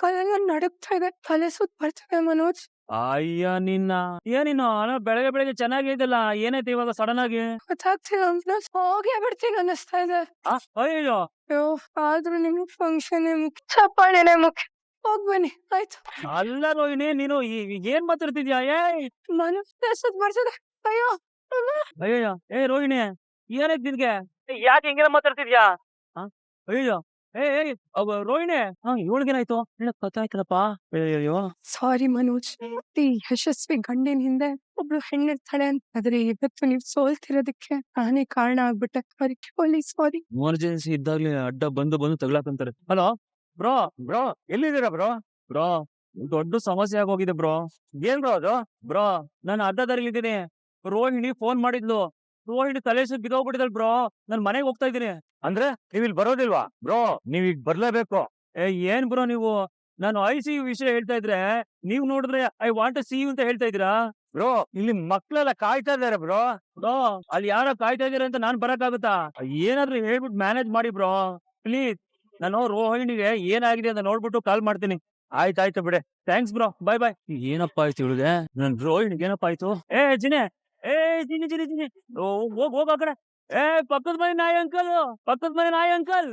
ಕಾಲೆಲ್ಲ ನಡುಗ್ತಾ ಇದೆ, ತಲೆ ಸುತ್ತ ಬರ್ತಿದೆ ಮನೋಜ್. ಅಯ್ಯ ನಿನ್ನ ಏನಿನ್ನು ಅಲ್ಲ, ಬೆಳಗ್ಗೆ ಬೆಳಗ್ಗೆ ಚೆನ್ನಾಗಿದ್ದಲ್ಲ, ಏನಾಯ್ತು ಇವಾಗ ಸಡನ್ ಆಗಿ? ಗೊತ್ತಾಗ್ತಿಲ್ಲ ಮನೋಜ್, ಹೋಗೇ ಬಿಡ್ತೀನಿ ಅನ್ನಿಸ್ತಾ ಇದೆ. ಅಯ್ಯೋ ಅಯ್ಯೋ, ಆದ್ರೂ ನಿಮ್ಗೆ ಫಂಕ್ಷನ್ ಮುಖ್ಯ, ಚಪ್ಪಾಳೆನೆ ಮುಖ್ಯ. ಹೋಗ್ಬನ್ನಿ ಆಯ್ತು. ಅಲ್ಲ ರೋಹಿಣಿ, ನೀನು ಏನ್ ಮಾತಾಡ್ತಿದ್ಯಾ? ಮನೋಜ್ ಸುತ್ತ ಬರ್ತಿದೆ. ಅಯ್ಯೋ ಅಯ್ಯಯ್ಯೋ, ರೋಹಿಣಿ ಏನಾಯ್ತು ನಿನ್ಗೆ? ಯಾಕೆ ಹಿಂಗೆಲ್ಲ ಮಾತಾಡ್ತಿದ್ಯಾ? ಅಯ್ಯೋ ರೋಹಿಣಿ, ಇವಳಿಗೇನಾಯ್ತು? ಗೊತ್ತಾಯ್ತಲ್ಲಪ್ಪ. ಅಯ್ಯಯ್ಯೋ, ಸಾರಿ ಮನೋಜ್. ಈ ಯಶಸ್ವಿ ಗಂಡಿನ ಹಿಂದೆ ಒಬ್ಳು ಹೆಣ್ಣಿರ್ತಾಳೆ ಅಂತ, ಆದ್ರೆ ಇವತ್ತು ನೀವ್ ಸೋಲ್ತಿರೋದಕ್ಕೆ ನಾನೇ ಕಾರಣ ಆಗ್ಬಿಟ್ಟೆ. ಸಾರಿ. ಎಮರ್ಜೆನ್ಸಿ ಇದ್ದಾಗ್ಲಿ ಅಡ್ಡ ಬಂದು ತಗ್ಲಾಕಂತಾರೆ. ಹಲೋ ಬ್ರೋ, ಎಲ್ಲಿದ್ದೀರಾ ಬ್ರೋ? ದೊಡ್ಡ ಸಮಸ್ಯೆ ಆಗೋಗಿದೆ ಬ್ರೋ. ಏನ್ ಬ್ರೋ ಅದು? ಬ್ರೋ, ನಾನು ಅಡ್ಡ ದಾರಿಲಿದ್ದೀನಿ. ರೋಹಿಣಿ ಫೋನ್ ಮಾಡಿದ್ಲು. ರೋಹಿಣಿ ತಲೆ ಸುತ್ತ ಬಿದ್ದೋಗ್ಬಿಟ್ಟಿದಲ್ ಬ್ರೋ. ನಾನ್ ಮನೆಗೆ ಹೋಗ್ತಾ ಇದ್ದೀನಿ. ಅಂದ್ರೆ ನೀವ್ ಇಲ್ಲಿ ಬರೋದಿಲ್ವಾ ಬ್ರೋ? ನೀವ್ ಈಗ ಬರ್ಲೇಬೇಕು. ಏನ್ ಬ್ರೋ ನೀವು? ನಾನು ICU ವಿಷಯ ಹೇಳ್ತಾ ಇದ್ರೆ ನೀವ್ ನೋಡಿದ್ರೆ I want to see you ಅಂತ ಹೇಳ್ತಾ ಇದ್ದೀರಾ? ಬ್ರೋ, ಇಲ್ಲಿ ಮಕ್ಳೆಲ್ಲ ಕಾಯ್ತಾ ಇದಾರೆ ಬ್ರೋ. ಬ್ರೋ, ಅಲ್ಲಿ ಯಾರೋ ಕಾಯ್ತಾ ಇದಾರೆ ಅಂತ ನಾನ್ ಬರಕ್ಕಾಗುತ್ತಾ? ಏನಾದ್ರೂ ಹೇಳ್ಬಿಟ್ಟು ಮ್ಯಾನೇಜ್ ಮಾಡಿ ಬ್ರೋ ಪ್ಲೀಸ್. ನಾನು ರೋಹಿಣಿಗೆ ಏನಾಗಿದೆ ಅಂತ ನೋಡ್ಬಿಟ್ಟು ಕಾಲ್ ಮಾಡ್ತೀನಿ. ಆಯ್ತಾಯ್ತು ಬಿಡೆ. ಥ್ಯಾಂಕ್ಸ್ ಬ್ರೋ, ಬಾಯ್. ಏನಪ್ಪ ಆಯ್ತು ಇವಳಿಗೆ? ನನ್ ರೋಹಿಣಿಗೆ ಏನಪ್ಪ ಆಯ್ತು? ಜಿನಿ, ಜಿನಿ ಹೋಗ ಆ ಕಡೆ. ಪಕ್ಕದ ಮನೆ ನಾಯಿ ಅಂಕಲ್.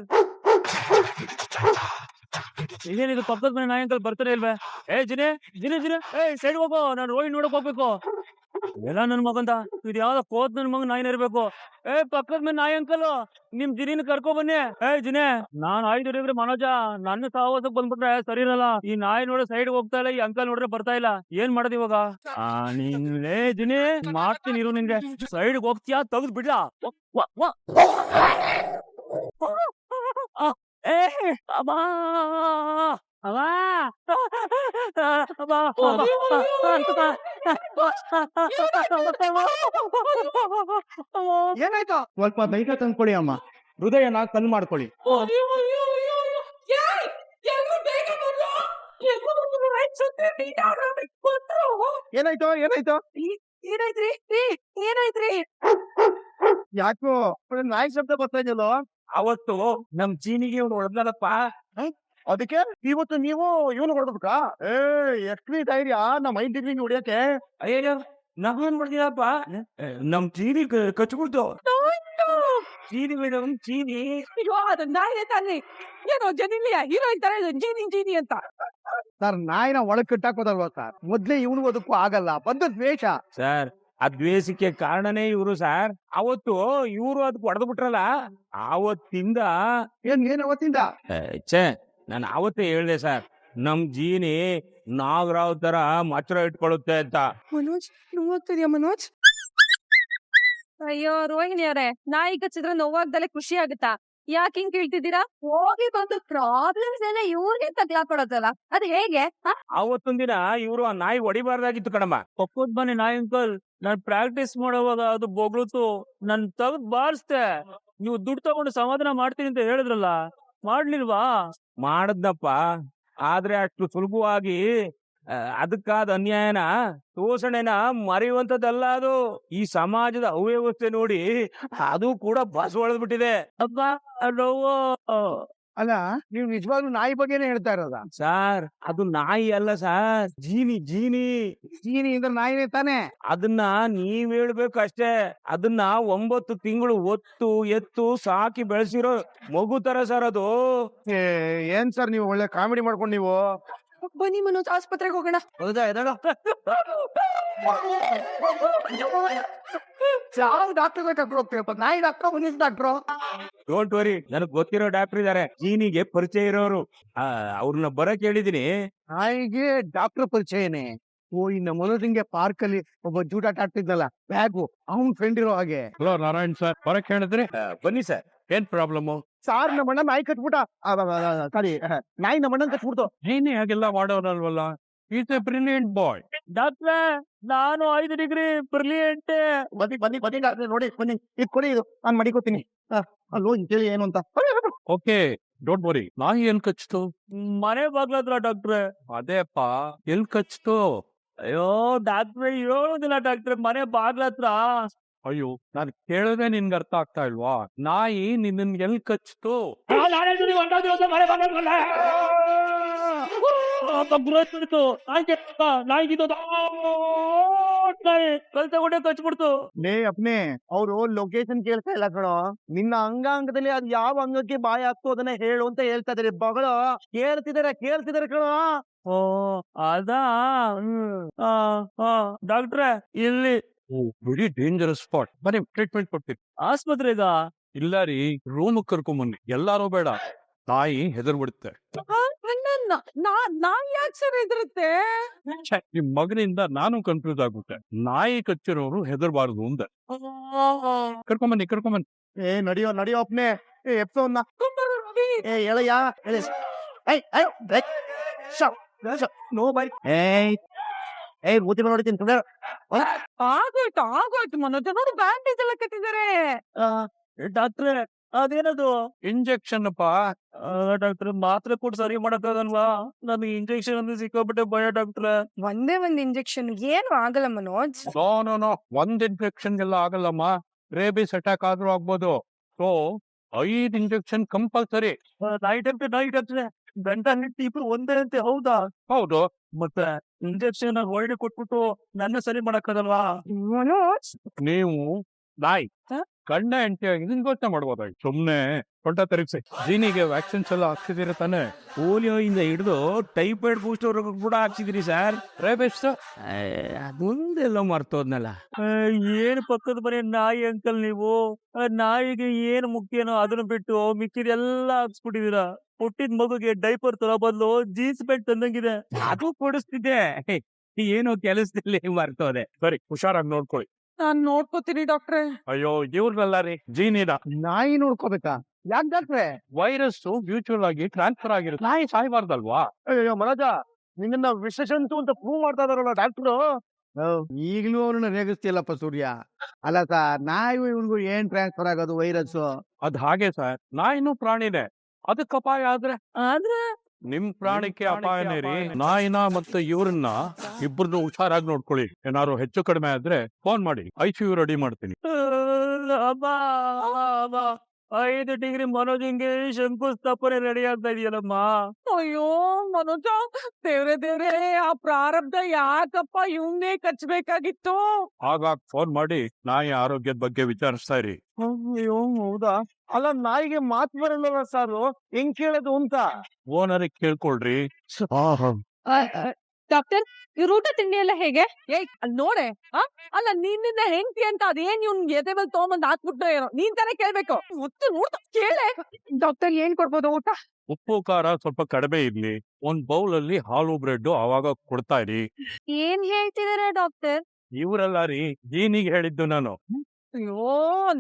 ಇದೇನಿದು ಪಕ್ಕದ ಮನೆ ನಾಯಿ ಅಂಕಲ್ ಬರ್ತಾನೆ ಇಲ್ವೇ? ಜಿನಿ, ಸೈಡ್ ಹೋಗೋ, ನಾನು ರೋಹಿಣಿ ನೋಡಕ್ ಹೋಗ್ಬೇಕು. ಎಲ್ಲ ನನ್ ಮಗಂತ ಇದು ಯಾವ್ದ ಕೋತ್ ನನ್ ಮಗ ನಾಯಿನ ಇರ್ಬೇಕು. ಪಕ್ಕದ ಮನೆ ನಾಯಿ ಅಂಕಲ್, ನಿಮ್ ಜಿನಿನ ಕರ್ಕೊ ಬನ್ನಿ. ಜಿನಿ, ನಾನ್ ಆಯ್ತು ಮನೋಜ, ನನ್ನ ಸಹವಾಸಕ್ ಬಂದ್ಬಿಟ್ರೆ ಸರಿ ಇರಲ್ಲ. ಈ ನಾಯಿ ನೋಡ್ರೆ ಸೈಡ್ ಹೋಗ್ತಾ ಇಲ್ಲ, ಈ ಅಂಕಲ್ ನೋಡ್ರೆ ಬರ್ತಾ ಇಲ್ಲ. ಏನ್ ಮಾಡೋದು ಇವಾಗ? ನೀನ್ಲೇ ಜಿನಿ, ಮಾಡ್ತೀನಿ ಇರು. ನಿನ್ಗೆ ಸೈಡ್ ಹೋಗ್ತೀಯಾ? ತೆಗ್ದು ಬಿಡ್ಲಾ? ಏನಾಯ್ತು? ಸ್ವಲ್ಪ ಧೈರ್ಯ ತಂದ್ಕೊಡಿ ಅಮ್ಮ, ಹೃದಯನ ಕಲ್ ಮಾಡ್ಕೊಳ್ಳಿ. ಏನಾಯ್ತು? ಏನಾಯ್ತ್ರಿ? ಯಾಕೋ ನಾಯಿ ಶಬ್ದ ಬರ್ತಾ ಇದೆಯಲ್ಲೋ? ಅವತ್ತು ನಮ್ ಚೀನಿಗೆ ಇವ್ನು ಹೊಡೆದಲ್ಲಪ್ಪ, ಅದಕ್ಕೆ ಇವತ್ತು ನೀವು ಇವನು ಹೊಡೆದ್ಬಿಟ್ಟ? ಎಷ್ಟ್ರಿ ಧೈರ್ಯ ನಮ್ಮ 5 ಡಿಗ್ರಿ ಹೊಡಿಯಕ್ಕೆ? ಅಯ್ಯೋ, ನಾವೇನ್ ಮಾಡ್ತೀಯಪ್ಪ? ನಮ್ ಚೀನಿ ಕಚ್ಬಿಡ್ತು. ಚೀನಿ ಮೇಡಮ್, ಚೀನಿ. ಅಯ್ಯೋ, ಅದು ನಾಯಿನೇ ತಾನೆ. ಏನೋ ಜನಿಲಿಯಾ ಹೀರೋಯಿನ್ ತರ ಜೀನಿ ಅಂತ. ಸರ್, ನಾಯಿನ ಒಳಗ್ ಕಟ್ಟಾಕೋದಲ್ವಾ ಸರ್? ಮೊದ್ಲೇ ಇವನು ಅದಕ್ಕೂ ಆಗಲ್ಲ, ಬಂದ ದ್ವೇಷ. ಸರ್, ಆ ದ್ವೇಷಕ್ಕೆ ಕಾರಣನೇ ಇವ್ರು ಸರ್. ಅವತ್ತು ಇವ್ರು ಅದಕ್ಕೆ ಹೊಡೆದು ಬಿಟ್ರಲ್ಲ, ಆವತ್ತಿಂದ ಏನ್ ಅವತ್ತಿಂದ? ನಾನು ಅವತ್ತೇ ಹೇಳ್ದೆ ಸರ್, ನಮ್ ಜೀನಿ ನಾಗರಾವ್ ತರ ಮಚ್ಚರ ಇಟ್ಕೊಳ್ಳುತ್ತೆ ಅಂತ. ಮನೋಜ್, ನೋಡ್ತಿದ್ಯಾ ಮನೋಜ್? ಅಯ್ಯೋ ರೋಹಿಣಿ ಅವರೇ, ನಾಯಿ ಕಚ್ಚಿದ್ರೆ ನೋವಾಗ್ದಲೆ ಖುಷಿ ಆಗುತ್ತಾ? ಯಾಕೆ ಹಿಂಗ್ ಕೇಳ್ತಿದ್ದೀರಾ? ಹೋಗಿ ಬಂದು ಪ್ರಾಬ್ಲಮ್ಸ್ ಎಲ್ಲ ಇವ್ರಿಗೆ ತಗ್ಲಾಕೊಡೋದಲ್ಲ, ಅದು ಹೇಗೆ? ಅವತ್ತೊಂದ್ ದಿನ ಇವ್ರು ಆ ನಾಯಿ ಹೊಡಿಬಾರ್ದಾಗಿತ್ತು ಕಣಮ್ಮ. ಪಕ್ಕದ ಮನೆ ನಾಯಿ ಅಂಕಲ್ ನಾನ್ ಪ್ರಾಕ್ಟೀಸ್ ಮಾಡೋವಾಗ ಅದು ಬೊಗ್ಳುತ್ತು, ನನ್ ತೆಗ್ದ್ ಬಾರಿಸ್ದೆ. ನೀವು ದುಡ್ಡು ತಗೊಂಡು ಸಮಾಧಾನ ಮಾಡ್ತೀನಿ ಅಂತ ಹೇಳಿದ್ರಲ್ಲ, ಮಾಡ್ಲಿಲ್ವಾ? ಮಾಡದ್ನಪ್ಪ, ಆದ್ರೆ ಅಷ್ಟು ಸುಲಭವಾಗಿ ಅದಕ್ಕಾದ ಅನ್ಯಾಯನ, ಶೋಷಣೆನ ಮರೆಯುವಂತದ್ದಲ್ಲ ಅದು. ಈ ಸಮಾಜದ ಅವ್ಯವಸ್ಥೆ ನೋಡಿ ಅದು ಕೂಡ ಬಸ್ ಹೊಡೆದ್ಬಿಟ್ಟಿದೆ. ಅಬ್ಬ ನೋವು. ಅಲ್ಲ, ನೀವು ನಿಜವಾಗ್ಲೂ ನಾಯಿ ಬಗ್ಗೆನೇ ಹೇಳ್ತಾ ಇರೋದಾ? ಸಾರ್, ಅದು ನಾಯಿ ಅಲ್ಲ ಸಾರ್, ಜೀನಿ. ಜೀನಿ ಅಂದ್ರೆ ನಾಯಿನೇ ತಾನೆ? ಅದನ್ನ ನೀವ್ ಹೇಳ್ಬೇಕು ಅಷ್ಟೇ. ಅದನ್ನ 9 ತಿಂಗಳು ಒತ್ತು ಎತ್ತು ಸಾಕಿ ಬೆಳೆಸಿರೋ ಮಗು ತರ ಸರ್ ಅದು. ಏನ್ ಸರ್ ನೀವು ಒಳ್ಳೆ ಕಾಮಿಡಿ ಮಾಡ್ಕೊಂಡು ನೀವು? ಬನ್ನಿ ಮನೋಜ್, ಆಸ್ಪತ್ರೆಗೆ ಹೋಗೋಣ. ಹೌದಾ? ಡಾಕ್ಟರ್ ಬೇಕಾಗ್ಬೇಕು, ನಾಯಿ ಡಾಕ್ಟರ್, ಮನುಷ್ಯ ಡಾಕ್ಟ್ರು? ಡೋಂಟ್ ವರಿ, ನನಗ್ ಗೊತ್ತಿರೋ ಡಾಕ್ಟರ್ ಇದಾರೆ, ಜೀನಿಗೆ ಪರಿಚಯ ಇರೋರು. ಅವ್ರನ್ನ ಬರಕ್ ಹೇಳಿದೀನಿ. ನಾಯಿಗೆ ಡಾಕ್ಟರ್ ಪರಿಚಯನೇ? ಇನ್ನ ಮನೋಜಿಂಗೆ ಪಾರ್ಕ್ ಅಲ್ಲಿ ಒಬ್ಬ ಜೂಟಾಟ ಆಡ್ತಿದ್ನಲ್ಲ, ಬ್ಯಾಗು, ಅವ್ನ್ ಫ್ರೆಂಡ್ ಇರೋ ಹಾಗೆ. ಹಲೋ ನಾರಾಯಣ್ ಸರ್, ಬರಕ್ ಹೇಳಿದ್ರಿ? ಬನ್ನಿ ಸರ್. ಏನ್ ಪ್ರಾಬ್ಲಮ್? ಸಾರ್, ನಮ್ಮಣ್ಣ ನಾಯಿ ಕಟ್ಬಿಟ್ಟ. ಸಾರಿ, ನಾಯಿ ನಮ್ಮಣ್ಣ ಕಟ್ಬಿಡ್ತು. ನೀನೇ ಹಾಗೆಲ್ಲ ಮಾಡೋನಲ್ವಲ್ಲ? ಈಸ್ ಎ ಬ್ರಿಲಿಯಂಟ್ ಬಾಯ್. ಡಾಕ್ಟ್ರೆ, ನಾನು 5 ಡಿಗ್ರಿ ಬ್ರಿಲಿಯಂಟ್. ಬನ್ನಿ ಡಾಕ್ಟ್ರೆ, ನೋಡಿ ಬನ್ನಿ, ಇದು ಕೊಡಿ, ಇದು ನಾನು ಮಡಿಕೋತೀನಿ. ಅಲ್ಲೋ ಕೇಳಿ ಏನು ಅಂತ. Okay, don't worry. ನಾಯಿ ಎಲ್ ಕಚ್ತು? ಮನೆ ಬಾಗ್ಲತ್ರ ಡಾಕ್ಟ್ರೆ. ಅದೇಪ್ಪ, ಎಲ್ ಕಚ್ತು? ಅಯ್ಯೋ ಡಾಕ್ಟ್ರೆ, ಹೇಳುದಿಲ್ಲ ಡಾಕ್ಟ್ರೆ, ಮನೆ ಬಾಗ್ಲತ್ರ. ಅಯ್ಯೋ, ನಾನ್ ಕೇಳದೆ ನಿನ್ಗೆ ಅರ್ಥ ಆಗ್ತಾ ಇಲ್ವಾ? ನಾಯಿ ನಿನ್ನ ಎಲ್ ಕಚ್ತು? ಮನೆ ಬಾಗ್ಲತ್ರ ಕಲ್ ತಗೊಂಡೆ ಕಚ್ಬಿಡ್ತು. ಲೇ ಅಪ್ನೆ ಅವ್ರು ಲೊಕೇಶನ್ ಕೇಳ್ತಾ ಇಲ್ಲ ಕಣೋ, ನಿನ್ನ ಅಂಗಾಂಗದಲ್ಲಿ ಅದ್ ಯಾವ ಅಂಗಕ್ಕೆ ಬಾಯಿ ಹಾಕ್ತು ಅದನ್ನ ಹೇಳು ಅಂತ ಹೇಳ್ತಾ ಇದಾರೆ. ಬಗಳು ಕೇಳ್ತಿದಾರೆ ಕಣೋ. ಓ ಅದಾ. ಡಾಕ್ಟ್ರೆ ಇಲ್ಲಿ ವೆರಿ ಡೇಂಜರಸ್ ಸ್ಪಾಟ್. ಬನ್ನಿ ಟ್ರೀಟ್ಮೆಂಟ್ ಕೊಡ್ತೀನಿ. ಆಸ್ಪತ್ರೆಗ ಇಲ್ಲ ರೀ, ರೂಮ್ ಕರ್ಕೊಂಬನ್ನಿ. ಎಲ್ಲಾರು ಬೇಡ, ತಾಯಿ ಹೆದರ್ಬಿಡುತ್ತೆ. ನಾನ್ ಯಾಕೆ ಸರ್ ಇದ್ರುತ್ತೆ? ನಿಮ್ ಮಗನಿಂದ ನಾನು ಕನ್ಫ್ಯೂಸ್ ಆಗ್ಬಿಟ್ಟೆ. ನಾಯಿ ಕಚ್ಚಿರೋರು ಹೆದರ್ಬಾರ್ದು ಅಂತ. ಕರ್ಕೊಂಬನ್ನಿ. ಏ ನಡಿಯೋ ಅಪ್ನೆ. ಏ ಎಪ್ಸೋನ್ನ ಏ ಎಳೆಯ ಎಳೆ. No bye. ಏಯ್ ಮೂತಿ ನೋಡ್ತೀನಿ ಸುಂದರ. ಆಗೋಯ್ತು ಮನೋಜ್, ನೋಡಿ ಬ್ಯಾಂಡೇಜ್ ಎಲ್ಲ ಕಟ್ಟಿದ್ದಾರೆ. ಡಾಕ್ಟ್ರೆ ಅದೇನದು? ಇಂಜೆಕ್ಷನ್ ಅಪ್ಪ. ಡಾಕ್ಟ್ರೆ ಮಾತ್ರೆ ಕೊಟ್ಟು ಸರಿ ಮಾಡಕ್ಕಾಗಲ್ವಾ? ನಮ್ಗೆ ಇಂಜೆಕ್ಷನ್ ಅಂದ್ರೆ ಸಿಕ್ಕಾಬಿಟ್ಟೆ ಭಯ ಡಾಕ್ಟ್ರೆ. ಒಂದೇ ಒಂದ್ ಇಂಜೆಕ್ಷನ್ ಏನು ಆಗಲ್ಲ ಮನೋಜ್. ನೋ, ಒಂದ್ ಇಂಜೆಕ್ಷನ್ ಎಲ್ಲ ಆಗಲ್ಲಮ್ಮ. ರೇಬಿಸ್ ಅಟ್ಯಾಕ್ ಆದ್ರೂ ಆಗ್ಬೋದು. So 5 injection compulsory. ನೈಟ್ ಡಾಕ್ಟ್ರೆ ಗಂಟ ಹೆಂಡತಿ ಇಬ್ರು ಒಂದೇ ಅಂತೆ, ಹೌದಾ? ಹೌದು. ಮತ್ತೆ ಇಂಜೆಕ್ಷನ್ ಹೊರಡೆ ಕೊಟ್ಬಿಟ್ಟು ನನ್ನ ಸರಿ ಮಾಡಕ್ಕಾಗಲ್ವಾ? ಮನೋಜ್ ನೀವು ನಾಯಿ ಹ? ಗಂಡ ಹೆಂಡತಿಯಾಗಿ ಯೋಚನೆ ಮಾಡ್ಬೋದಾಯ್ತು. ಸುಮ್ನೆ ಸೊಂಟ ತರಿಸಿ. ಜೀನಿಗೆ ವ್ಯಾಕ್ಸಿನ್ಸ್ ಎಲ್ಲ ಹಾಕ್ಸಿದಿರ ತಾನೆ? ಪೋಲಿಯೋ ಇಂದ ಹಿಡಿದು ಟೈಫಾಯ್ಡ್ ಬೂಸ್ಟರ್ ಕೂಡ ಹಾಕ್ಸಿದ್ರಿ ಸರ್. ರೇಬಿಸ್ ಅದೊಂದೆಲ್ಲ ಮರ್ತೋದ್ನಲ್ಲ. ಏನ್ ಪಕ್ಕದ ಮನೆ ನಾಯಿ ಅಂಕಲ್ ನೀವು? ನಾಯಿಗೆ ಏನ್ ಮುಖ್ಯನೋ ಅದನ್ನ ಬಿಟ್ಟು ಮಿಕ್ಕಿದೆಲ್ಲ ಹಾಕ್ಸ್ಬಿಟ್ಟಿದೀರಾ. ಹುಟ್ಟಿದ ಮಗುಗೆ ಡೈಪರ್ ತರ ಬದಲು ಜೀನ್ಸ್ ಪ್ಯಾಂಟ್ ತಂದಂಗಿದೆ, ಅದು ಕೊಡಿಸ್ತಿದ್ದೆ. ಏನೋ ಕೆಲಸದಲ್ಲಿ ಮರ್ತೋದೆ. ಸರಿ, ಹುಷಾರಾಗಿ ನೋಡ್ಕೊಳ್ಳಿ. ನಾನ್ ನೋಡ್ಕೋತೀನಿ ಡಾಕ್ಟ್ರೆ. ಅಯ್ಯೋ, ಇವ್ರಲ್ಲ ರೀ, ಜೀನಿದ. ನಾಯಿ ನೋಡ್ಕೋಬೇಕಾ? ಯಾಕೆ ಡಾಕ್ಟ್ರೆ? ವೈರಸ್ ಮ್ಯೂಚುವಲ್ ಆಗಿ ಟ್ರಾನ್ಸ್ಫರ್ ಆಗಿರುತ್ತೆ. ನಾಯಿ ಸಾಯ್ಬಾರ್ದಲ್ವಾ? ಅಯ್ಯೋ ಮನೋಜ, ನಿನ್ನ ವಿಷಜಂತು ಅಂತ ಪ್ರೂವ್ ಮಾಡ್ತಾ ಇದಾರಲ್ಲ ಡಾಕ್ಟ್ರು. ಈಗಲೂ ಅವ್ರನ್ನ ರೇಗಿಸ್ತಿಲ್ಲಪ್ಪ ಸೂರ್ಯ. ಅಲ್ಲ ಸರ್, ನಾಯಿ ಇವ್ರಿಗೂ ಏನ್ ಟ್ರಾನ್ಸ್ಫರ್ ಆಗೋದು ವೈರಸ್? ಅದ್ ಹಾಗೆ ಸರ್, ನಾಯಿನೂ ಪ್ರಾಣಿನೇ. ಅದಕ್ಕೆ ಅಪಾಯ ಆದ್ರೆ ನಿಮ್ ಪ್ರಾಣಿಗೆ ಅಪಾಯನೇ ರೀ. ನಾಯಿನ ಮತ್ತೆ ಇವ್ರನ್ನ ಇಬ್ಬರನ್ನು ಹುಷಾರಾಗಿ ನೋಡ್ಕೊಳ್ಳಿ. ಏನಾದ್ರು ಹೆಚ್ಚು ಕಡಿಮೆ ಆದ್ರೆ ಫೋನ್ ಮಾಡಿ, ICU ರೆಡಿ ಮಾಡ್ತೀನಿ. 5 ಡಿಗ್ರಿ ಮನೋಜಿಂಗೆ ಶಂಕುಸ್ಥಾಪನೆ ರೆಡಿ ಆಗ್ತಾ ಇದೆಯಲ್ಲಮ್ಮ. ಅಯ್ಯೋ ಮನೋಜ, ದೇವ್ರೆ ಆ ಪ್ರಾರಬ್ಧ ಯಾಕಪ್ಪ ಇವನ್ನೇ ಕಚ್ಬೇಕಾಗಿತ್ತು? ಆಗಾಗ ಫೋನ್ ಮಾಡಿ ನಾಯಿ ಆರೋಗ್ಯದ ಬಗ್ಗೆ ವಿಚಾರಿಸ್ತಾ ಇರಿ. ಅಯ್ಯೋ ಹೌದಾ? ಅಲ್ಲ, ನಾಯಿಗೆ ಮಾತು ಬರಲ್ಲ ಸಾರು, ಹೆಂಗ್ ಕೇಳೋದು ಅಂತ. ಓನರಿಗೆ ಕೇಳ್ಕೊಳ್ರಿ. ಡಾಕ್ಟರ್, ಇವ್ರ ಊಟ ತಿಂಡಿ ಎಲ್ಲ ಹೇಗೆ? ಅಲ್ಲಿ ನೋಡೆ. ಅಲ್ಲ, ನಿನ್ನಿಂದ ಹೆಂಡತಿ ಅಂತ ಅದೇನ್ ಇವ್ನ್ ಎದೆ ಮೇಲೆ ತಗೊಂಬಂದ್ ಹಾಕ್ಬಿಟ್ಟು ಏನೋ ನೀನ್ ತಾನೇ ಕೇಳ್ಬೇಕು. ನೋಡ್ತಾ ಕೇಳೆ. ಡಾಕ್ಟರ್, ಏನ್ ಕೊಡ್ಬೋದು ಊಟ? ಉಪ್ಪು ಖಾರ ಸ್ವಲ್ಪ ಕಡಿಮೆ ಇರ್ಲಿ. ಒಂದ್ ಬೌಲ್ ಅಲ್ಲಿ ಹಾಲು ಬ್ರೆಡ್ ಅವಾಗ ಕೊಡ್ತಾ ಇರಿ. ಏನ್ ಹೇಳ್ತಿದಾರೆ ಡಾಕ್ಟರ್? ಇವರೆಲ್ಲ ರೀ, ಜೀನಿಗೆ ಹೇಳಿದ್ದು ನಾನು. ಅಯ್ಯೋ,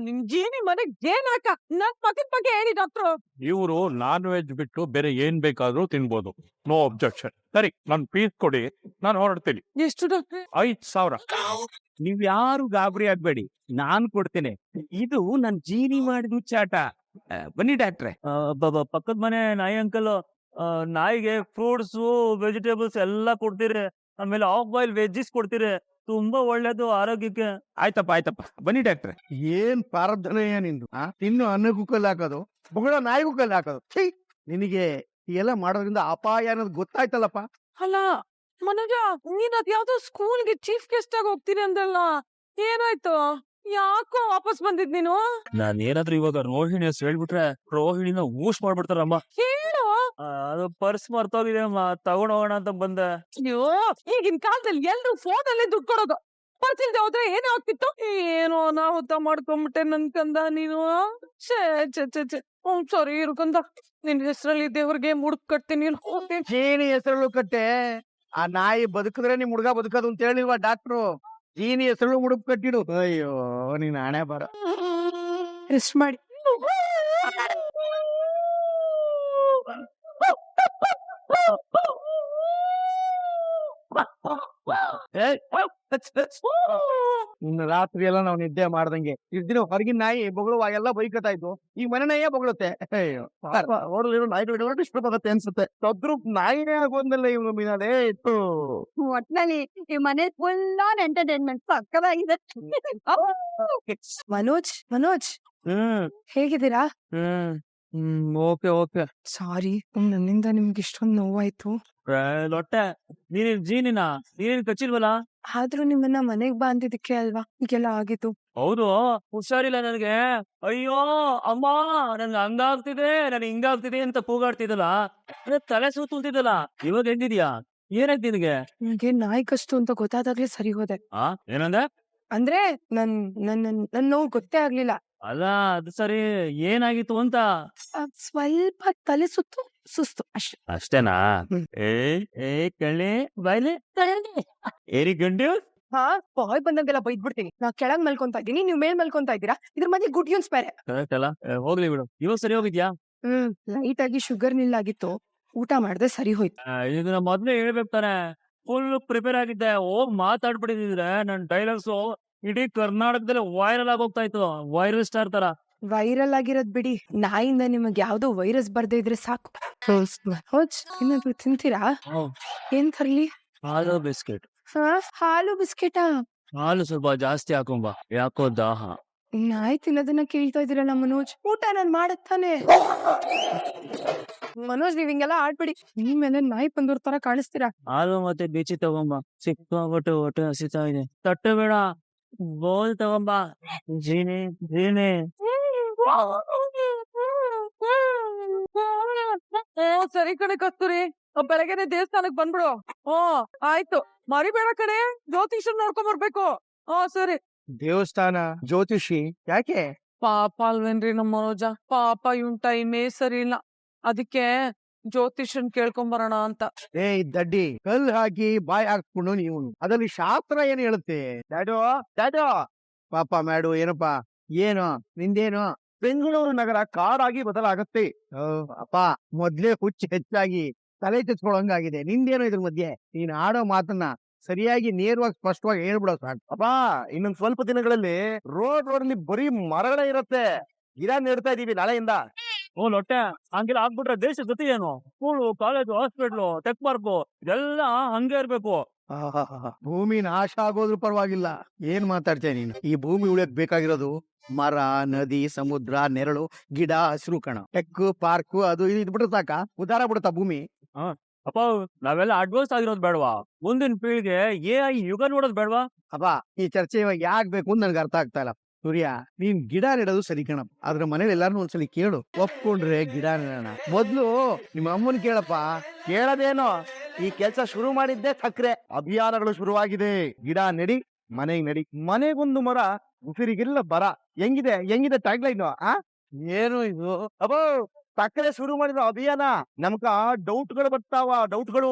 ನಿಮ್ ಜೀನಿ ಮನೆಗ್ ಏನ್ ಹಾಕ? ನನ್ ಪಕ್ಕದ ಬಗ್ಗೆ ಹೇಳಿ ಡಾಕ್ಟ್ರು. ಇವರು ನಾನ್ ವೆಜ್ ಬಿಟ್ಟು ಬೇರೆ ಏನ್ ಬೇಕಾದ್ರೂ ತಿನ್ಬೋದು. No objection. ಸರಿ, ನನ್ ಫೀಸ್ ಕೊಡಿ, ನಾನು ಹೊರಡ್ತೀನಿ. ಎಷ್ಟು ಡಾಕ್ಟ್ರೆ? 5,000. ನೀವ್ ಯಾರು ಗಾಬರಿ ಆಗ್ಬೇಡಿ, ನಾನ್ ಕೊಡ್ತೇನೆ. ಇದು ನನ್ ಜೀನಿ ಮಾಡಿದ ಚಾಟ. ಬನ್ನಿ ಡಾಕ್ಟ್ರೆ. ಪಕ್ಕದ ಮನೆ ನಾಯಿ ಅಂಕಲ್ ನಾಯಿಗೆ ಫ್ರೂಟ್ಸ್ ವೆಜಿಟೇಬಲ್ಸ್ ಎಲ್ಲ ಕೊಡ್ತೀರಿ, ಆಮೇಲೆ ಆಫ್ ಬಾಯ್ಲ್ ವೆಜ್ಜಿಸ್ ಕೊಡ್ತೀರಿ. ತುಂಬಾ ಒಳ್ಳೇದು ಆರೋಗ್ಯಕ್ಕೆ. ಆಯ್ತಪ್ಪ ಬನ್ನಿ ಡಾಕ್ಟ್ರೆ. ಏನ್ ಪ್ರಾರಬ್ಧನಯ್ಯ ನಿಂದು? ತಿನ್ನು ಅನ್ನಕ್ಕೂ ಕಲ್ಲು ಹಾಕೋದು, ಬೊಗಳ ನಾಯಿಗೂ ಕಲ್ಲು ಹಾಕೋದು. ಛೀ, ನಿನಗೆ ಎಲ್ಲ ಮಾಡೋದ್ರಿಂದ ಅಪಾಯ ಅನ್ನೋದು ಗೊತ್ತಾಯ್ತಲ್ಲಪ್ಪ. ಅಲ್ಲ ಮನೋಜ, ನೀನ್ ಅದ್ ಯಾವ್ದೋ ಸ್ಕೂಲ್ಗೆ ಚೀಫ್ ಗೆಸ್ಟ್ ಆಗಿ ಹೋಗ್ತೀನಿ ಅಂದಲ್ಲ, ಏನಾಯ್ತು? ಯಾಕೋ ವಾಪಸ್ ಬಂದಿದ್ ನೀನು? ನಾನ್ ಏನಾದ್ರೂ ಇವಾಗ ರೋಹಿಣಿ ಹೆಸರು ಹೇಳ್ಬಿಟ್ರೆ ರೋಹಿಣಿನ ಊಸ್ ಮಾಡ್ಬಿಡ್ತಾರಮ್ಮ. ಹೇಳು. ಅದು ಪರ್ಸ್ ಮರ್ತೋಗಿದೆ ಅಮ್ಮ, ತಗೊಂಡ್ ಹೋಗೋಣ ಅಂತ ಬಂದೆ. ಅಯ್ಯೋ, ಈಗಿನ ಕಾಲದಲ್ಲಿ ಎಲ್ರು ಫೋನ್ ಅಲ್ಲೇ ದುಡ್ಡು ಕೊಡೋದು. ಪರ್ಸಿಲ್ದೆ ಹೋದ್ರೆ ಏನೋ ಆಗ್ತಿತ್ತು. ಏನೋ ಅನಾಹುತ ಮಾಡ್ಕೊಂಬಿಟ್ಟೆ ನನ್ ಕಂದ ನೀನು. ಸಾರಿ ಇರ್ಕಂದ, ನಿನ್ ಹೆಸರಲ್ಲಿ ದೇವ್ರಿಗೆ ಮುಡುಕ್ ಕಟ್ತೀನಿ. ಜೀನಿ ಹೆಸರು ಕಟ್ಟೆ. ಆ ನಾಯಿ ಬದುಕಿದ್ರೆ ನಿಮ್ ಹುಡುಗ ಬದುಕೋದು ಅಂತ ಹೇಳಿಲ್ವಾ ಡಾಕ್ಟ್ರು? ಜೀನಿ ಹೆಸರು ಮುಡುಕ್ ಕಟ್ಟಿಡು. ಅಯ್ಯೋ, ನೀನ್ ಹಣೆ ಬರ. ರೆಸ್ಟ್ ಮಾಡಿ. ರಾತ್ರಿ ಎಲ್ಲ ನಾವು ನಿದ್ದೆ ಮಾಡ್ದಂಗೆ ಇದ್ದಿನ ಹೊರಗಿನ ನಾಯಿ ಬೊಗಳುವಾಗೆಲ್ಲ ಬೈಕತ್ತಾ ಇತ್ತು. ಈಗ ಮನೆ ನಾಯಿಯೇ ಬೊಗಳುತ್ತೆ. ಅಯ್ಯೋ, ನಾಯಿಗಳು ಇಷ್ಟಪಡುತ್ತೆ ಅನ್ಸುತ್ತೆ. ತದ್ರೂಪ್ ನಾಯಿನೇ ಆಗೋದ್ಮೇಲೆ ಇವ್ನು ಮೀನಾದೆ ಇತ್ತು. ಒಟ್ನಲ್ಲಿ ಈ ಮನೆ ಫುಲ್ ಆನ್ ಎಂಟರ್ಟೈನ್ಮೆಂಟ್ ಪಕ್ಕವಾಗಿದೆ. ಮನೋಜ್, ಹೇಗಿದ್ದೀರಾ? Okay okay. ಸಾರಿ ನನ್ನಿಂದ ನಿಮ್ಗೆ ಇಷ್ಟೊಂದು ನೋವಾಯ್ತು. ಲೊಟ್ಟೆ ನೀನೇನ್ ಜೀನಿನ ನೀನೇನ್ ಕಚ್ಚಿಲ್ವಲ್ಲ? ಆದ್ರೂ ನಿಮ್ಮನ್ನ ಮನೆಗ್ ಬಾ ಅಂದಿದ್ದಕ್ಕೆ ಅಲ್ವಾ ಈಗೆಲ್ಲ ಆಗಿತ್ತು. ಹೌದು, ಹುಷಾರಿಲ್ಲ ನನಗೆ. ಅಯ್ಯೋ ಅಮ್ಮ, ನನ್ಗೆ ಹಂಗಾಗ್ತಿದೆ, ನನ್ ಹಿಂಗಾಗ್ತಿದೆ ಅಂತ ಕೂಗಾಡ್ತಿದ್ದಲ್ಲ, ತಲೆ ಸುತ್ತಿದ್ದಲ್ಲ. ಇವಾಗ ಹೆಂಗಿದ್ಯಾ? ಏನಾಯ್ತು ನಿನಗೆ? ನನಗೆ ನಾಯಿ ಕಷ್ಟು ಅಂತ ಗೊತ್ತಾದಾಗ್ಲೇ ಸರಿ ಹೋದೆ. ಏನಂದೆ? ಅಂದ್ರೆ ನನ್ ನೋವು ಗೊತ್ತೇ ಆಗ್ಲಿಲ್ಲ. ಅಲ್ಲ ಅದು ಸರಿ, ಏನಾಗಿತ್ತು ಅಂತ? ಸ್ವಲ್ಪ ತಲೆ ಸುಸ್ತು ಅಷ್ಟೇ. ಅಷ್ಟೇನಾ? ಹ್ಮ್. ಏ ಕಳ್ಳಿ ಬಾಯ್ಲಿ ಏರಿ ಗಂಡು. ಬಾಯ್ ಬಂದಂಗೆಲ್ಲ ಬೈದ್ಬಿಡ್ತೀನಿ. ನಾ ಕೆಳಗ್ ಮಲ್ಕೊಂತಾ ಇದ್ದೀನಿ, ನೀವ್ ಮೇಲ್ ಮಲ್ಕೊಂತಾ ಇದ್ದೀರಾ. ಇದ್ರ ಮಧ್ಯೆ ಗುಡ್ ನ್ಯೂಸ್ ಬೇರೆ. ಕರೆಕ್ಟ್ ಅಲ್ಲ? ಹೋಗ್ಲಿ ಬಿಡು, ಇವಾಗ ಸರಿ ಹೋಗಿದ್ಯಾ? ಲೈಟ್ ಆಗಿ ಶುಗರ್ ನಿಲ್ಲಾಗಿತ್ತು, ಊಟ ಮಾಡ್ದೆ ಸರಿ ಹೋಯ್ತು. ಇದನ್ನ ಮೊದ್ಲೇ ಹೇಳ್ಬೇಕು ತಾನೆ. ಫುಲ್ ಪ್ರಿಪೇರ್ ಆಗಿದ್ದೆ, ಹೋಗ್ ಮಾತಾಡ್ಬಿಟ್ಟಿದ್ರೆ ನನ್ ಡೈಲಾಗ್ಸ್ ಇಡೀ ಕರ್ನಾಟಕದಲ್ಲಿ ವೈರಲ್ ಆಗೋಗ್ತಾ ಇತ್ತು, ವೈರಲ್ ಸ್ಟಾರ್ ತರ. ವೈರಲ್ ಆಗಿರೋದ್ ಬಿಡಿ, ನಾಯಿಂದ ನಿಮಗ್ ಯಾವ್ದೋ ವೈರಸ್ ಬರ್ದೇ ಇದ್ರೆ ಸಾಕು. ಏನಾದ್ರು ತಿಂತೀರಾ? ಏನ್ ತರ್ಲಿ? ಹಾಲು ಬಿಸ್ಕೆಟ್. ಹಾಲು ಬಿಸ್ಕೆಟಾ? ಹಾಲು ಸ್ವಲ್ಪ ಜಾಸ್ತಿ ಹಾಕೊಂಬ, ಯಾಕೋ ದಾಹ. ನಾಯಿ ತಿನ್ನೋದನ್ನ ಕೇಳ್ತಾ ಇದೀರಲ್ಲ ಮನೋಜ್, ಊಟ ನಾನ್ ಮಾಡತ್ತಾನೆ. ಮನೋಜ್ ನೀವ್ ಹಿಂಗೆಲ್ಲ ಆಡ್ಬಿಡಿ, ನಿಮ್ ಮೇಲೆ ನಾಯಿ ಬಂದೋರ್ ತರ ಕಾಣಿಸ್ತೀರಾ. ಹಾಲು ಮತ್ತೆ ಬೀಚಿ ತಗೊಂಬ, ಸಿಕ್ಕಾಪಟ್ಟೆ ಹೊಟ್ಟೆ ಹಸಿತಾ ಇದೆ. ತಟ್ಟೆ ಬೇಡ, ಬೋಲ್ ತಗೊಂಬ. ಜೀನಿ ಜೀನಿ. ಸರಿ ಕಣೆ ಕಸ್ತೂರಿ, ಬೆಳಗ್ಗೆನೆ ದೇವಸ್ಥಾನಕ್ ಬಂದ್ಬಿಡು. ಆಯ್ತು, ಮರಿಬೇಡ ಕಣೆ, ಜ್ಯೋತಿಷನ್ ನೋಡ್ಕೊಂಡ್ ಬರ್ಬೇಕು. ಸರಿ. ದೇವಸ್ಥಾನ, ಜ್ಯೋತಿಷಿ ಯಾಕೆ? ಪಾಪ ಅಲ್ವೇನ್ರಿ ನಮ್ಮ ಮನೋಜ, ಪಾಪ ಇವನ್ ಟೈಮೇ ಸರಿ ಇಲ್ಲ, ಅದಕ್ಕೆ ಜ್ಯೋತಿಷನ್ ಕೇಳ್ಕೊಂಡ್ ಬರೋಣ ಅಂತ. ದಡ್ಡಿ, ಕಲ್ ಹಾಕಿ ಬಾಯ್ ಹಾಕ್ಕೊಂಡು ನೀವು, ಅದ್ರಲ್ಲಿ ಶಾಸ್ತ್ರ ಏನ್ ಹೇಳುತ್ತೆ? ಡ್ಯಾಡೋ ಪಾಪ ಮ್ಯಾಡು, ಏನಪ್ಪಾ ಏನು ನಿಂದೇನು? ಬೆಂಗಳೂರು ನಗರ ಕಾಡಾಗಿ ಬದಲಾಗತ್ತೆ. ಅಪ್ಪ, ಮೊದ್ಲೇ ಹುಚ್ಚು ಹೆಚ್ಚಾಗಿ ತಲೆ ತೆಚ್ಕೊಳ್ಳೋಂಗಾಗಿದೆ. ನಿಂದೇನೋ ಇದ್ರ ಮಧ್ಯೆ? ನೀನ್ ಆಡೋ ಮಾತನ್ನ ಸರಿಯಾಗಿ ನೇರವಾಗಿ ಸ್ಪಷ್ಟವಾಗಿ ಹೇಳ್ಬಿಡೋ ಸಾಕು. ಅಪ್ಪ, ಇನ್ನೊಂದ್ ಸ್ವಲ್ಪ ದಿನಗಳಲ್ಲಿ ರೋಡ್ ಅಲ್ಲಿ ಬರೀ ಮರಗಳೇ ಇರತ್ತೆ. ಗಿಡ ನೆಡ್ತಾ ಇದೀವಿ ನಾಳೆಯಿಂದ. ಲೊಟ್ಟೆ, ಹಂಗೆಲ್ಲ ಆಗ್ಬಿಟ್ರೆ ದೇಶದ ಗತಿ ಏನು? School, college, hospital, tech park ಇದೆಲ್ಲ ಹಂಗೆ ಇರ್ಬೇಕು. ಭೂಮಿ ನಾಶ ಆಗೋದ್ರು ಪರವಾಗಿಲ್ಲ. ಏನ್ ಮಾತಾಡ್ತೇನೆ ನೀನು? ಈ ಭೂಮಿ ಉಳಿಯಕ್ ಬೇಕಾಗಿರೋದು ಮರ, ನದಿ, ಸಮುದ್ರ, ನೆರಳು, ಗಿಡ, ಹಸಿರು ಕಣ. ಟೆಕ್ ಪಾರ್ಕು ಅದು ಇದು ಇದ್ಬಿಟ್ರೆ ಸಾಕ? ಉದಾರ ಬಿಡುತ್ತಾ ಭೂಮಿ? ಅಪ್ಪ, ನಾವೆಲ್ಲ ಅಡ್ವಾನ್ಸ್ ಆಗಿರೋದು ಬೇಡವಾ? ಮುಂದಿನ ಪೀಳಿಗೆ AI ಯುಗ ನೋಡೋದು ಬೇಡವಾ? ಅಪ್ಪ, ಈ ಚರ್ಚೆ ಇವಾಗ ಯಾಕೆ ಬೇಕು ಅಂತ ನನ್ಗೆ ಅರ್ಥ ಆಗ್ತಾ ಇಲ್ಲ. ಸೂರ್ಯ, ನೀನ್ ಗಿಡ ನೆಡೋದು ಸರಿ ಕಣಪ್ಪ, ಆದ್ರೆ ಮನೇಲಿ ಎಲ್ಲಾರು ಒಂದ್ಸಲಿ ಕೇಳು, ಒಪ್ಕೊಂಡ್ರೆ ಗಿಡ ನೆಡೋಣ. ಮೊದ್ಲು ನಿಮ್ಮ ಅಮ್ಮನ್ ಕೇಳಪ್ಪ. ಕೇಳದೇನೋ, ಈ ಕೆಲ್ಸ ಶುರು ಮಾಡಿದ್ದೆ ಸಕ್ರೆ. ಅಭಿಯಾನಗಳು ಶುರುವಾಗಿದೆ. ಗಿಡ ನೆಡಿ, ಮನೆಗ್ ನಡಿ. ಮನೆಗೊಂದು ಮರ, ಉಸಿರಿಗೆಲ್ಲ ಬರ. ಹೆಂಗಿದೆ ಟ್ಯಾಗ್ಲೈನ್? ಏನು ಇದು? ಅಬ್ಬೋ, ಸಕ್ಕರೆ ಶುರು ಮಾಡಿದ ಅಭಿಯಾನ. ನಮ್ಗ ಡೌಟ್ಗಳು ಬರ್ತಾವ, ಡೌಟ್ಗಳು.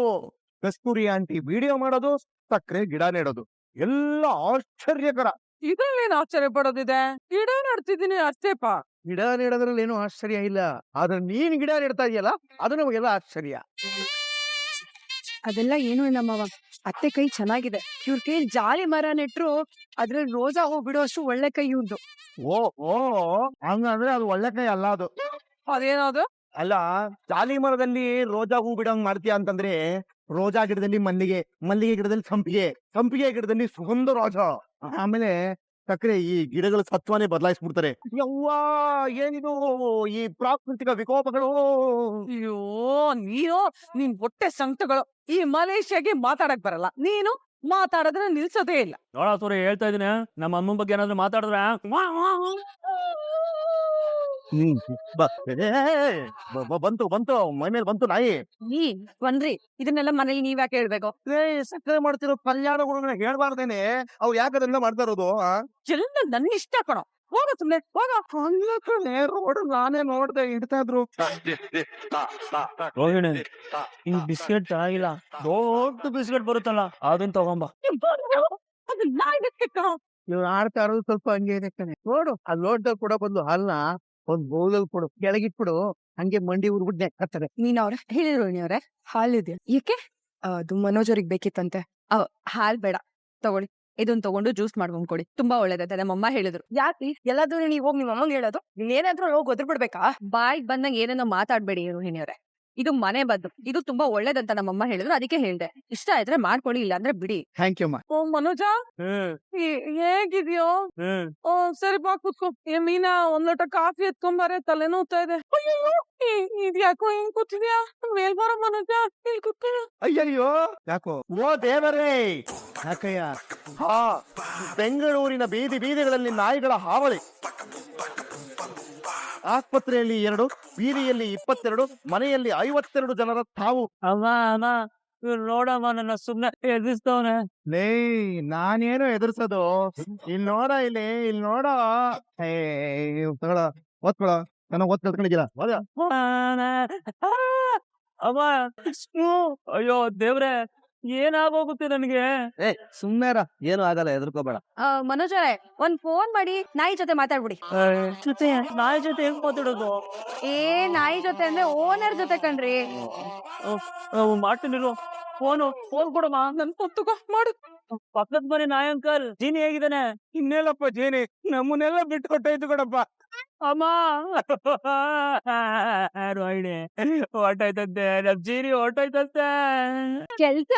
ಕಸ್ತೂರಿ ಆಂಟಿ ವಿಡಿಯೋ ಮಾಡೋದು, ಸಕ್ಕರೆ ಗಿಡ ನೆಡೋದು, ಎಲ್ಲ ಆಶ್ಚರ್ಯಕರ. ಇದ್ರಲ್ಲೇನ್ ಆಶ್ಚರ್ಯ ಪಡೋದಿದೆ? ಗಿಡ ನಡ್ತಿದ್ದೀನಿ ಅಷ್ಟೇಪಾ. ಗಿಡ ನೆಡೋದ್ರಲ್ಲಿ ಏನೂ ಆಶ್ಚರ್ಯ ಇಲ್ಲ, ಆದ್ರೆ ನೀನ್ ಗಿಡ ನೆಡ್ತಾ ಇದೆಯಲ್ಲ, ಅದು ನಮಗೆಲ್ಲ ಆಶ್ಚರ್ಯ. ಅದೆಲ್ಲ ಏನು ಇಲ್ಲ ಮಾವ, ಅತ್ತೆ ಕೈ ಚೆನ್ನಾಗಿದೆ. ಇವ್ರ ಕೈ ಜಾಲಿ ಮರ ನೆಟ್ರು ಅದ್ರಲ್ಲಿ ರೋಜಾ ಹೂ ಬಿಡೋಷ್ಟು ಒಳ್ಳೆ ಕೈ ಇವ್ರದ್ದು. ಓ ಹಂಗಂದ್ರೆ ಅದು ಒಳ್ಳೆ ಕೈ ಅಲ್ಲ. ಅದು ಅದೇನದು? ಅಲ್ಲ, ಜಾಲಿ ಮರದಲ್ಲಿ ರೋಜಾ ಹೂ ಬಿಡಂಗ್ ಮಾಡ್ತೀಯ ಅಂತಂದ್ರೆ, ರೋಜಾ ಗಿಡದಲ್ಲಿ ಮಲ್ಲಿಗೆ, ಮಲ್ಲಿಗೆ ಗಿಡದಲ್ಲಿ ಸಂಪಿಗೆ, ಸಂಪಿಗೆ ಗಿಡದಲ್ಲಿ ಸುಗಂಧ ರೋಜ. ಆಮೇಲೆ ಸಕ್ಕರೆ ಈ ಗಿಡಗಳ ಸತ್ವನೇ ಬದಲಾಯಿಸ್ಬಿಡ್ತಾರೆ. ಯವ್ವಾ, ಏನಿದು ಈ ಪ್ರಾಕೃತಿಕ ವಿಕೋಪಗಳು? ಅಯ್ಯೋ, ನೀನ್ ಹೊಟ್ಟೆ ಸಂಕಟಗಳು. ಈ ಮಲೇಷ್ಯಾಗೆ ಮಾತಾಡಕ್ ಬರಲ್ಲ, ನೀನು ಮಾತಾಡಿದ್ರೆ ನಿಲ್ಸೋದೇ ಇಲ್ಲ. ನೋಡ ಸೂರ್ಯ, ಹೇಳ್ತಾ ಇದೀನಿ, ನಮ್ಮ ಅಮ್ಮನ ಬಗ್ಗೆ ಏನಾದ್ರು ಮಾತಾಡಿದ್ರೆ ಬಂತು ಮೈ ಮೇಲೆ ಬಂತು ನಾಯಿ. ಬನ್ರಿ, ಇದನ್ನೆಲ್ಲ ಮನೇಲಿ ನೀವ್ ಯಾಕೆ ಹೇಳ್ಬೇಕು? ಸಕ್ಕರೆ ಮಾಡ್ತಿರೋ ಕಲ್ಯಾಣಗಳನ್ನ ಹೇಳ್ಬಾರ್ದೇನೆ, ಅವ್ರು ಯಾಕೆ ಅದನ್ನ ಮಾಡ್ತಾ ಇರೋದು? ಎಲ್ಲ ನನ್ನ ಇಷ್ಟ ಕಣೋ, ಹೋಗ ಸುಮ್ನೆ ಹೋಗ. ರೋಡ್ ನಾನೇ ನೋಡ್ದೆ ಇಡ್ತಾ ಇದ್ರು. ರೋಹಿಣಿ, ಈ ಬಿಸ್ಕೆಟ್ ಚೆನ್ನಾಗಿಲ್ಲ, ದೊಡ್ಡ ಬಿಸ್ಕೆಟ್ ಬರುತ್ತಲ್ಲ ಅದನ್ನ ತಗೊಂಬ. ಅದು ನಾಯಿ ಕಣೋ. ಇವ್ರು ಆಡ್ತಾ ಇರೋದು ಸ್ವಲ್ಪ ಹಂಗೆ ಇದೆ ಕಣೆ. ನೋಡು, ಆ ಲೋಟದಲ್ಲಿ ಕೊಡೋ ಬದಲು ಹಾಲ್ನ ಒಂದ್ ಬೌಲಲ್ಲಿ ಕೊಡು, ಕೆಳಗಿಟ್ಬಿಡು, ಹಂಗೆ ಮಂಡಿ ಉರ್ಬಿಟ್ಟು ನೆಕ್ತಾರೆ. ನೀನ್ ಅವ್ರ ಹೇಳಿದ್ರು ಅವ್ರೆ ಹಾಲಿದೆ ಏಕೆ? ಅದು ಮನೋಜ್ ಅವ್ರಿಗೆ ಬೇಕಿತ್ತಂತೆ. ಹಾಲ್ ಬೇಡ, ತಗೊಳ್ಳಿ, ಇದನ್ನ ತಗೊಂಡು ಜ್ಯೂಸ್ ಮಾಡ್ಕೊಂಡ್ ಕೊಡಿ, ತುಂಬಾ ಒಳ್ಳೇದೈತೆ. ನಮ್ಮಮ್ಮ ಹೇಳಿದ್ರು. ಯಾಕೆ ಎಲ್ಲಾದ್ರೂ ನೀವ್ ಹೋಗಿ ನಿಮ್ಮ ಅಮ್ಮಂಗ್ ಹೇಳೋದು? ನೀನೇನಾದ್ರೂ ಹೋಗಿ ಒದ್ರ ಬಿಡ್ಬೇಕಾ? ಬಾಯಿಗೆ ಬಂದಂಗ ಏನೇನೋ ಮಾತಾಡ್ಬೇಡಿ ರೋಹಿಣಿ ಅವ್ರೆ. ಇದು ಮನೆ ಬದ್ದು, ಇದು ತುಂಬಾ ಒಳ್ಳೇದಂತ ನಮ್ಮಮ್ಮ ಹೇಳಿದ್ರು, ಅದಕ್ಕೆ ಹೇಳ್ದೆ. ಇಷ್ಟ ಆಯ್ದ್ರೆ ಮಾಡ್ಕೊಳ್ಳಿ, ಇಲ್ಲ ಅಂದ್ರೆ ಬಿಡಿ. ಥ್ಯಾಂಕ್ ಯು ಅಮ್ಮ. ಓ ಮನೋಜ, ಹೇಗಿದ್ಯೋ? ಓ ಸರಿ, ಬಾ ಕೂತ್ಕೋ. ಮೀನಾ, ಒಂದ್ ಲೋಟ ಕಾಫಿ ಎತ್ಕೊಂಬಾರೆ, ತಲೆ ನೋವ್ತಾ ಇದೆ. ಇದ್ಯಾಕೋ ಹಿಂಗ್ ಕೂತಿದ್ಯಾ? ಮೇಲ್ ಬರೋ ಮನೋಜ, ಇಲ್ಲಿ ಕೂತ್ಕೋ. ಅಯ್ಯಯ್ಯೋ, ಯಾಕೋ? ಓ ದೇವರೇ, ಯಾಕಯ್ಯ? ಹಾ, ಬೆಂಗಳೂರಿನ ಬೀದಿ ಬೀದಿಗಳಲ್ಲಿ ನಾಯಿಗಳ ಹಾವಳಿ. ಆಸ್ಪತ್ರೆಯಲ್ಲಿ 2, ಬೀದಿಯಲ್ಲಿ 22, ಮನೆಯಲ್ಲಿ 52 ಜನರ ತಾವು. ಅಮ್ಮ ಇವ್ರು ನೋಡಮ್ಮ ನನ್ನ ಸುಮ್ನೆ ಎದುರಿಸ್ತವನೆ. ಲೇ, ನಾನೇನು ಎದುರ್ಸೋದು? ಇಲ್ಲಿ ನೋಡ, ಇಲ್ಲಿ ನೋಡ. ತಗೊಳ, ಓದ್ಕೊಳ. ಚೆನ್ನಾಗ್ ಓದ್ ಕಲ್ತ್ಕೊಂಡಿದ್ದೀರಾ? ಅಮ್ಮ, ಅಯ್ಯೋ ದೇವ್ರೆ, ಏನಾಗೋಗುತ್ತೆ ನನಗೆ? ಸುಮ್ನೆರ, ಏನು ಆಗಲ್ಲ, ಎದುರ್ಕೋಬೇಡ. ಮನೋಜರೇ, ಒಂದ್ ಫೋನ್ ಮಾಡಿ ನಾಯಿ ಜೊತೆ ಮಾತಾಡ್ಬಿಡಿ. ನಾಯಿ ಜೊತೆ ಹೆಂಗ್ ಮಾತಾಡೋದು? ನಾಯಿ ಜೊತೆ ಅಂದ್ರೆ ಓನರ್ ಜೊತೆ ಕಣ್ರಿ. ಮಾಡ್ತೀನಿರು. ಫೋನ್ ಕೊಡಮ್ಮ. ನನ್ ಪುತ್ತುಗ ಮಾಡು. ಪಕ್ಕದ ಮನೆ ನಾಯಿ ಅಂಕಲ್ ಜೀನಿ ಹೇಗಿದ್ದಾನೆ? ಇನ್ನೇಲಪ್ಪ ಜೇನಿ, ನಮ್ಮನ್ನೆಲ್ಲ ಬಿಟ್ಟು ಹೊಟ್ಟೋಯ್ತು ಕಣಪ್ಪ. ಅಮ್ಮ ರೋಹಿಣಿ ಹೊಟ್ಟೋಯ್ತಂತೆ, ನಮ್ ಜೀನಿ ಹೊಟ್ಟೋಯ್ತಂತೆ. ಕೆಲ್ಸ